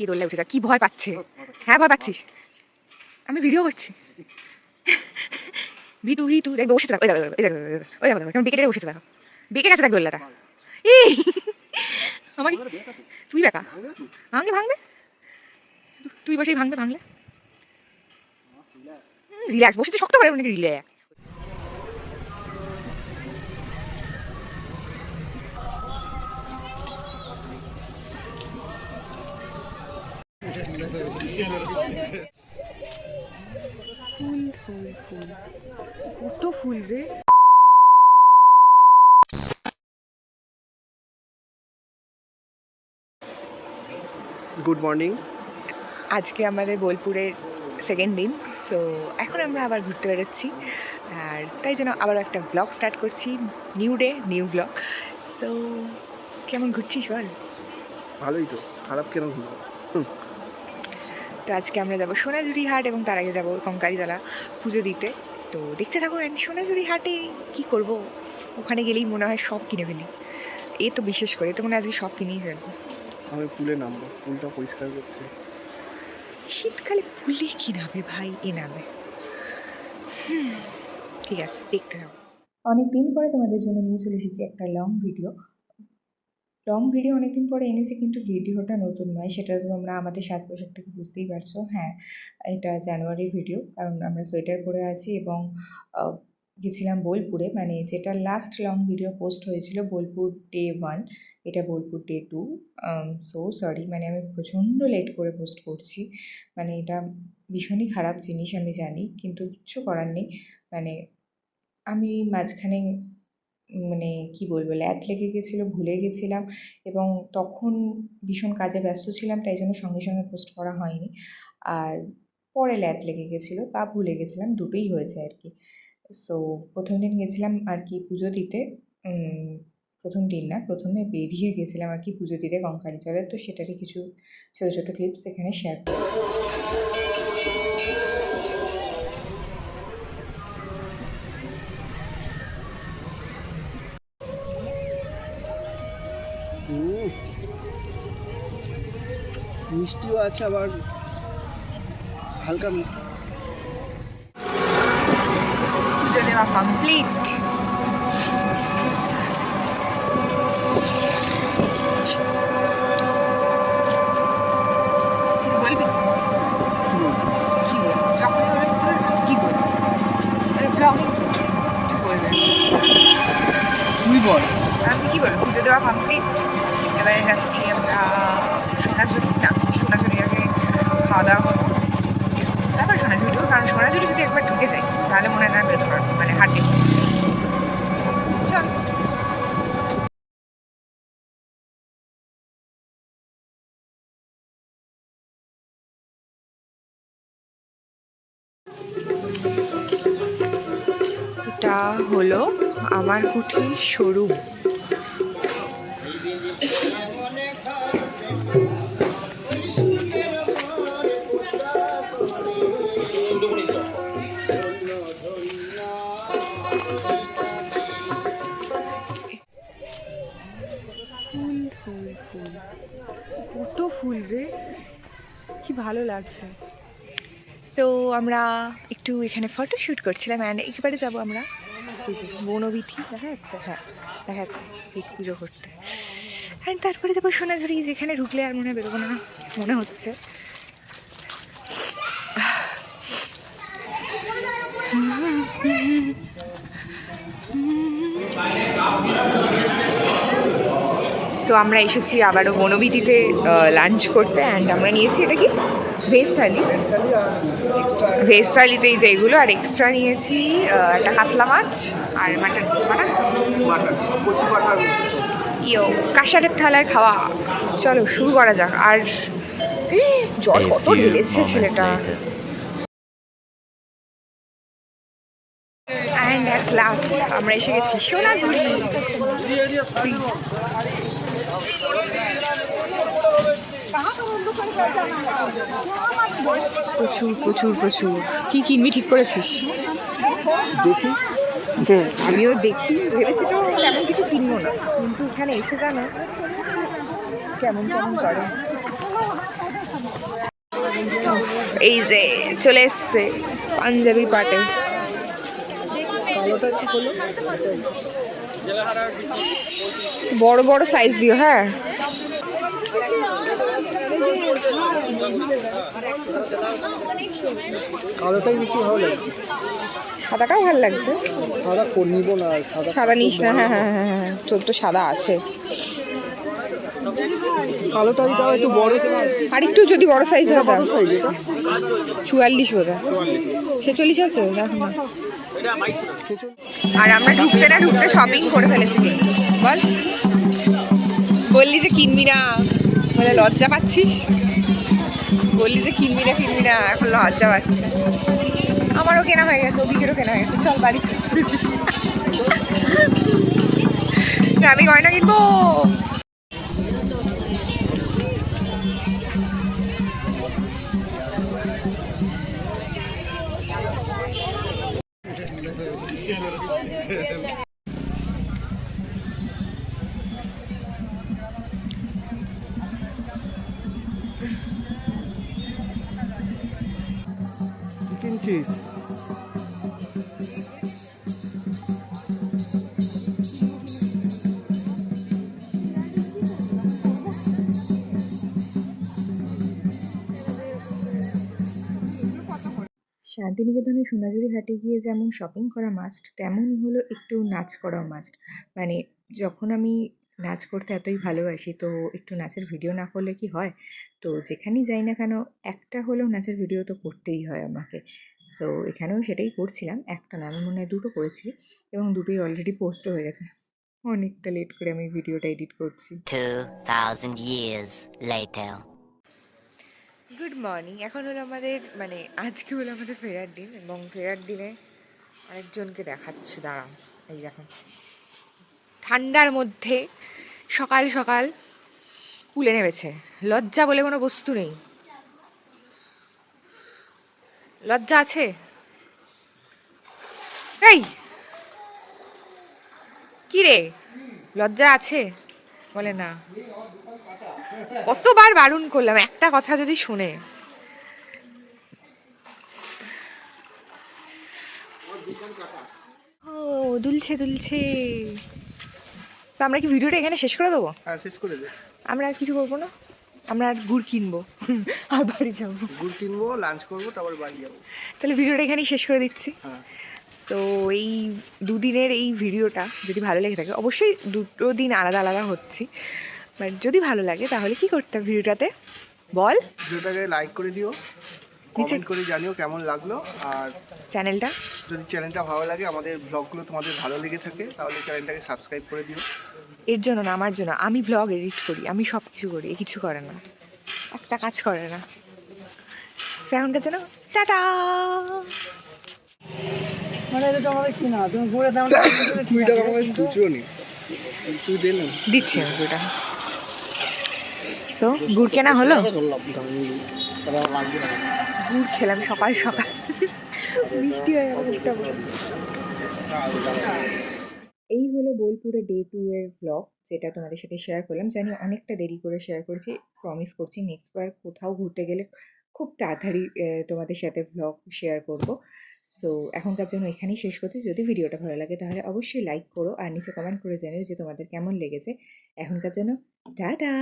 কে দোল্লায় উঠে যা, কি ভয় পাচ্ছে? হ্যাঁ ভয় পাচ্ছিস? আমি ভিডিও করছি। ভিতু ভিতু দেখ বসেছে, ওই দেখো ওই দেখো ওই দেখো কেমন বেঁকে বসেছে, দেখো বেঁকে গেছে দেখ দোল্লাটা। এই আমাকে তুই বেকা ভাঙবে ভাঙবে, তুই বসেই ভাঙবে, ভাঙলে রিল্যাক্স, বসেছে শক্ত করে অনেক রিল্যাক্স। ফুল ফুল ফুল, কত ফুল রে। Good morning. আজকে আমাদের বোলপুরের সেকেন্ড দিন, সো এখন আমরা আবার ঘুরতে বেরোচ্ছি, আর তাই জন্য আবার একটা ব্লগ স্টার্ট করছি, new day new blog. So কেমন ঘুরছিস বল? ভালোই তো, খারাপ কেন ঘুরবো? তো আজকে আমরা যাবো সোনাঝুরি হাট, এবং তার আগে যাবো কঙ্কালীতলা পুজো দিতে। তো দেখতে থাকো। অ্যান্ড সোনাঝুরি হাটে কি করব, ওখানে গেলেই মনে হয় সব কিনে ফেলি। এ তো বিশেষ করে তো মনে হয় আজকে সব কিনেই ফেলবো। আমি পুলে নামবো, পুলটা পরিষ্কার করছি। শীতকালে পুলে কি নামে ভাই, এ নামে। ঠিক আছে, দেখতে থাকো। অনেক দিন পরে তোমাদের জন্য নিয়ে চলে এসেছি একটা লং ভিডিও। অনেকদিন পরে এনেছি, কিন্তু ভিডিওটা নতুন নয়, সেটা তো তোমরা আমাদের সাজ পোশাক থেকে বুঝতেই পারছো। হ্যাঁ, এটা জানুয়ারির ভিডিও, কারণ আমরা সোয়েটার পরে আছি এবং গেছিলাম বোলপুরে, মানে যেটা লাস্ট লং ভিডিও পোস্ট হয়েছিল বোলপুর ডে 1, এটা বোলপুর ডে 2। সো সরি, মানে আমি প্রচণ্ড লেট করে পোস্ট করছি, মানে এটা ভীষণই খারাপ জিনিস আমি জানি, কিন্তু কিচ্ছু করার নেই। মানে আমি মাঝখানে মানে কি বলবো, ল্যাদ লেগে গেছিলো, ভুলে গেছিলাম, এবং তখন ভীষণ কাজে ব্যস্ত ছিলাম, তাই জন্য সঙ্গে সঙ্গে পোস্ট করা হয়নি। আর পরে ল্যাদ লেগে গেছিলো বা ভুলে গেছিলাম, দুটোই হয়েছে আর কি। সো প্রথম দিন গেছিলাম আর কি পুজো দিতে, প্রথম দিন না, প্রথমে বেরিয়ে গেছিলাম আর কি পুজো দিতে কঙ্কালীতলায়। তো সেটারই কিছু ছোটো ছোটো ক্লিপস এখানে শেয়ার করছি। মিষ্টিও আছে, আবার হালকা পুজো দেওয়া কমপ্লিট। কিছু বলবি? কি বলবি যখন তোর কিছু বলবি, কি বলবি? ব্লগিং করছি, কিছু বলবে? তুই বল। আমি কি বলবো, পুজো দেওয়া কমপ্লিট। এবারে যাচ্ছি আমরা সোনাঝুরি, না সোনাঝুরি আগে খাওয়া দাওয়া করবো, তারপর সোনাঝুরি ঢুকবো, কারণ সোনাঝুরি যদি একবার ঢুকে যাই তাহলে মনে হয় না বেরোতে পারবো, মানে হাঁটে। চল। এটা হলো আমার কুঠির শোরুম। ফুল ফুল ফুল, কত ফুল রে, কি ভালো লাগছে। তো আমরা একটু এখানে ফটো শ্যুট করছিলাম, অ্যান্ড একেবারে যাবো আমরা বনবিথি, দেখা যাচ্ছে, হ্যাঁ দেখা যাচ্ছে, পেট পুজো করতে। অ্যান্ড তারপরে যাবো সোনাঝুরি, যেখানে ঢুকলে আর মনে হয় বেরোবো না মনে হচ্ছে। তো আমরা এসেছি আবারও বনবিথিতে লাঞ্চ করতে, অ্যান্ড আমরা নিয়েছি এটা কি ভেজ থালি, ভেজ থালিতে এই যে এগুলো, আর এক্সট্রা নিয়েছি একটা কাতলা মাছ আর মাটন। ইয়ো কাঁসারের থালায় খাওয়া। চলো শুরু করা যাক। আর জল কত ঢেলেছে ছেলেটা। অ্যান্ড অ্যাট লাস্ট আমরা এসে গেছি সোনাঝুরি। প্রচুর প্রচুর প্রচুর। কি কিনবি ঠিক করেছিস? দেখি। আমিও দেখি, ভেবেছি তো তেমন কিছু কিনবো না, কিন্তু এখানে এসে জানো কেমন কেমন করে। এই যে চলে এসছে পাঞ্জাবি পাটে। কালোটা কি হলো? বড় বড় সাইজ দিও, হ্যাঁ। কালোটাই বেশি ভালো লাগছে। সাদাটাও ভালো লাগছে। সাদা নিব না, সাদা নিস না, হ্যাঁ হ্যাঁ হ্যাঁ হ্যাঁ, তোর তো সাদা আছে। কালোটা এটাও একটু বড়। আর একটু যদি বড় সাইজ হয় কত সাইজ এটা? 44 বোধ হয়, 46 আছে দেখো না। আর আমরা ঢুকতে না ঢুকতে শপিং করে ফেলেছি কিন্তু। বল, বললি যে কিনবি না, বলে লজ্জা পাচ্ছিস। বললি যে কিনবি না, এখন লজ্জা পাচ্ছি। আমারও কেনা হয়ে গেছে, অভিকেরও কেনা হয়ে গেছে। চল বাড়ি চল, আমি গয়না কিনবো। কি কিনছিস? শান্তিনিকেতনের সোনাঝুরি হাটে গিয়ে যেমন শপিং করা মাস্ট, তেমনই হলো একটু নাচ করাও মাস্ট। মানে যখন আমি নাচ করতে এতই ভালোবাসি, তো একটু নাচের ভিডিও না করলে কি হয়? তো যেখানেই যাই না কেন, একটা হলেও নাচের ভিডিও তো করতেই হয় আমাকে। সো এখানেও সেটাই করছিলাম। একটা না, আমি মনে হয় 2টো করেছি এবং দুটোই অলরেডি পোস্টও হয়ে গেছে। অনেকটা লেট করে আমি ভিডিওটা এডিট করছি। 2000 years later. Good morning. এখন হলো আমাদের মানে আজকে হলো আমাদের ফেরার দিন, এবং ফেরার দিনে আরেকজনকে দেখাচ্ছি, দাঁড়াও। এই দেখো, ঠান্ডার মধ্যে সকাল সকাল পুলে নেমেছে। লজ্জা বলে কোনো বস্তু নেই। লজ্জা আছে? এই কি রে, লজ্জা আছে? বলে না। কতবার বারণ করলাম, একটা কথা যদি শুনে। ও দুলছে দুলছে। তো আমরা কি ভিডিওটা এখানে শেষ করে দেবো? হ্যাঁ, শেষ করে দে। আমরা আর কিছু করবো না, আমরা আর গুড় কিনবো আর বাড়ি যাবো। গুড় কিনবো, লাঞ্চ করবো, তারপর বাড়ি যাবো। তাহলে ভিডিওটা এখানেই শেষ করে দিচ্ছি। হ্যাঁ। তো এই দুদিনের এই ভিডিওটা যদি ভালো লেগে থাকে, অবশ্যই দুটো দিন আলাদা আলাদা হচ্ছি, বাট যদি ভালো লাগে তাহলে কি করতে হবে ভিডিওটাতে বল। ভিডিওটাকে লাইক করে দিও, কমেন্ট করে জানিও কেমন লাগলো। আর চ্যানেলটা যদি চ্যানেলটা ভালো লাগে, আমাদের ব্লগগুলো তোমাদের ভালো লেগে থাকে, তাহলে চ্যানেলটাকে সাবস্ক্রাইব করে দিও। এর জন্য না, আমার জন্য। আমি ভ্লগ এডিট করি, আমি সব কিছু করি, এ কিছু করে না, একটা কাজ করে না। এখনকার জন্য টাটা। মানে এটা তো আমাদের কিনা, তুমি ঘুরে দাও না। 20 টাকা আমাকে খুচরো নি, তুই দে না। দিচ্ছি আমি গুড়টা। সো গুড় কেনা হলো, গুড় খেলাম সকাল সকাল, মিষ্টি হয়ে গেল গুড়টা পুরো। এই হলো বোলপুরে ডে 2 এর ব্লগ, যেটা তোমাদের সাথে শেয়ার করলাম। জানি অনেকটা দেরি করে শেয়ার করেছি, প্রমিস করছি নেক্সট বার কোথাও ঘুরতে গেলে খুব তাড়াতাড়ি তোমাদের সাথে ব্লগ শেয়ার করব। সো এখনকার জন্য এখানেই শেষ করছি। যদি ভিডিওটা ভালো লাগে তাহলে অবশ্যই লাইক করো, আর নিচে কমেন্ট করে জানিও যে তোমাদের কেমন লেগেছে। এখনকার জন্য টাটা।